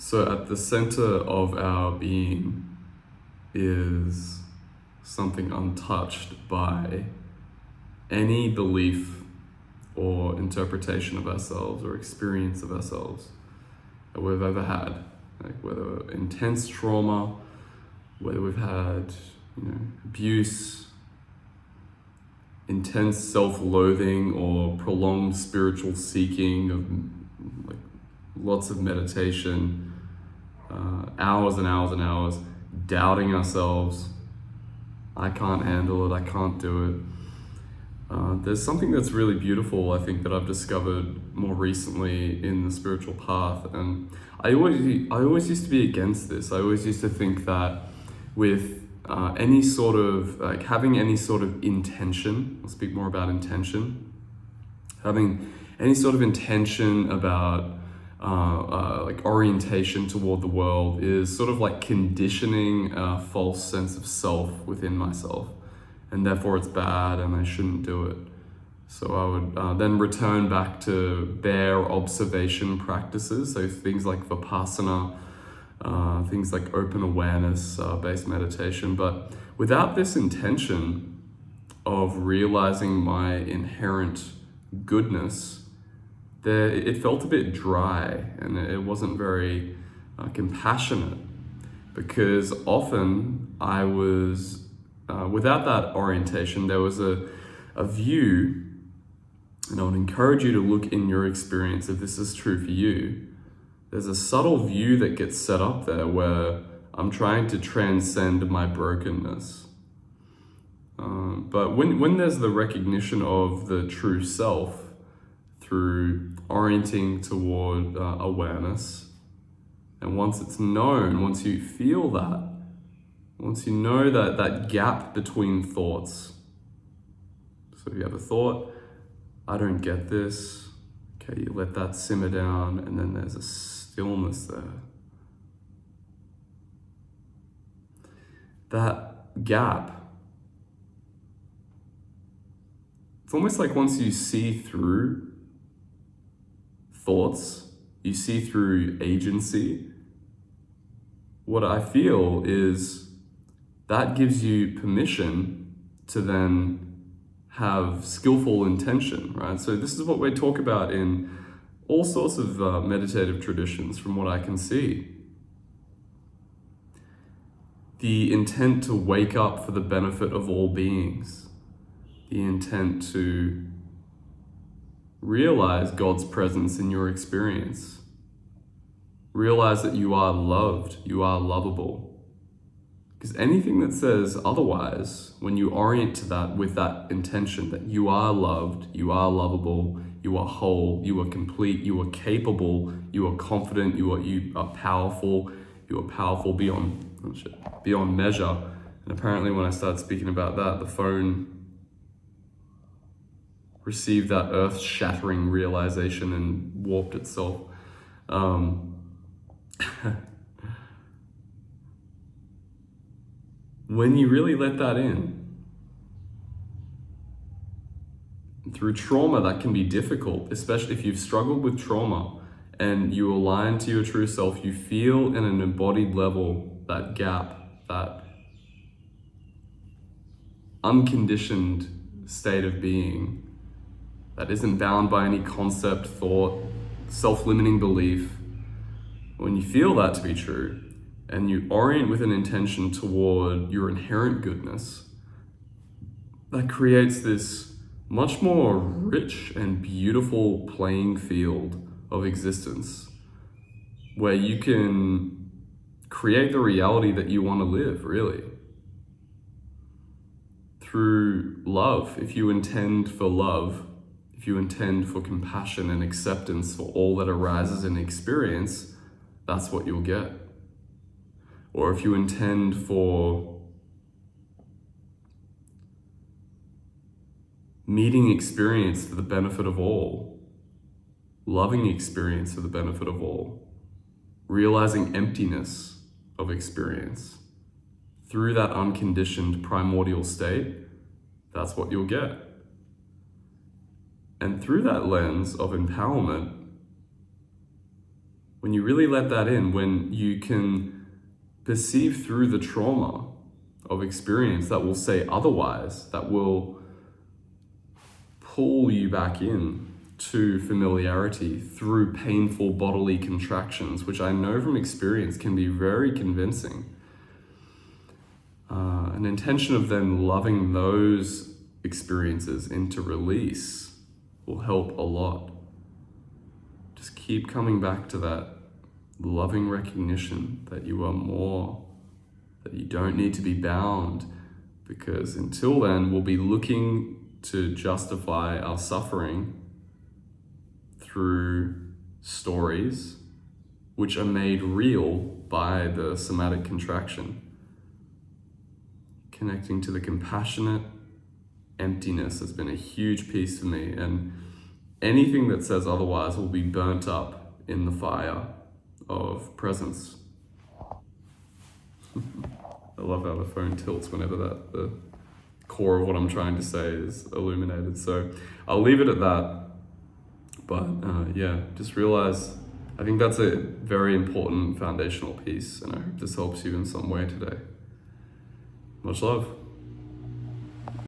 So, at the center of our being is something untouched by any belief or interpretation of ourselves or experience of ourselves that we've ever had. Like whether intense trauma, whether we've had, abuse, intense self-loathing, or prolonged spiritual seeking of like lots of meditation, hours and hours and hours, doubting ourselves. I can't handle it, I can't do it. There's something that's really beautiful, I think, that I've discovered more recently in the spiritual path. And I always used to be against this. I always used to think that with any sort of, like having any sort of intention, I'll speak more about intention, having any sort of intention about like orientation toward the world is sort of like conditioning a false sense of self within myself, and therefore it's bad and I shouldn't do it. So I would then return back to bare observation practices, so things like Vipassana, things like open awareness based meditation, but without this intention of realizing my inherent goodness, it felt a bit dry, and it wasn't very compassionate, because often I was, without that orientation, there was a view, and I would encourage you to look in your experience if this is true for you. There's a subtle view that gets set up there where I'm trying to transcend my brokenness. But when there's the recognition of the true self, through orienting toward awareness. And once it's known, once you feel that, once you know that gap between thoughts. So you have a thought, I don't get this. Okay, you let that simmer down, and then there's a stillness there. That gap, it's almost like once you see through thoughts, you see through agency, what I feel is that gives you permission to then have skillful intention, right? So this is what we talk about in all sorts of meditative traditions, from what I can see. The intent to wake up for the benefit of all beings, the intent to realize God's presence in your experience. Realize that you are loved, you are lovable. Because anything that says otherwise, when you orient to that with that intention that you are loved, you are lovable, you are whole, you are complete, you are capable, you are confident, you are powerful beyond measure. And apparently when I started speaking about that, the phone received that earth-shattering realization and warped itself. When you really let that in, through trauma, that can be difficult, especially if you've struggled with trauma and you align to your true self, you feel in an embodied level that gap, that unconditioned state of being that isn't bound by any concept, thought, self-limiting belief. When you feel that to be true, and you orient with an intention toward your inherent goodness, that creates this much more rich and beautiful playing field of existence, where you can create the reality that you want to live, really. Through love, if you intend for love, if you intend for compassion and acceptance for all that arises in experience, that's what you'll get. Or if you intend for meeting experience for the benefit of all, loving experience for the benefit of all, realizing emptiness of experience through that unconditioned primordial state, that's what you'll get. And through that lens of empowerment, when you really let that in, when you can perceive through the trauma of experience that will say otherwise, that will pull you back in to familiarity through painful bodily contractions, which I know from experience can be very convincing. An intention of then loving those experiences into release will help a lot. Just keep coming back to that loving recognition that you are more, that you don't need to be bound, because until then we'll be looking to justify our suffering through stories which are made real by the somatic contraction. Connecting to the compassionate emptiness has been a huge piece for me, and anything that says otherwise will be burnt up in the fire of presence. I love how the phone tilts whenever the core of what I'm trying to say is illuminated. So I'll leave it at that. But just realize, I think that's a very important foundational piece, and I hope this helps you in some way today. Much love.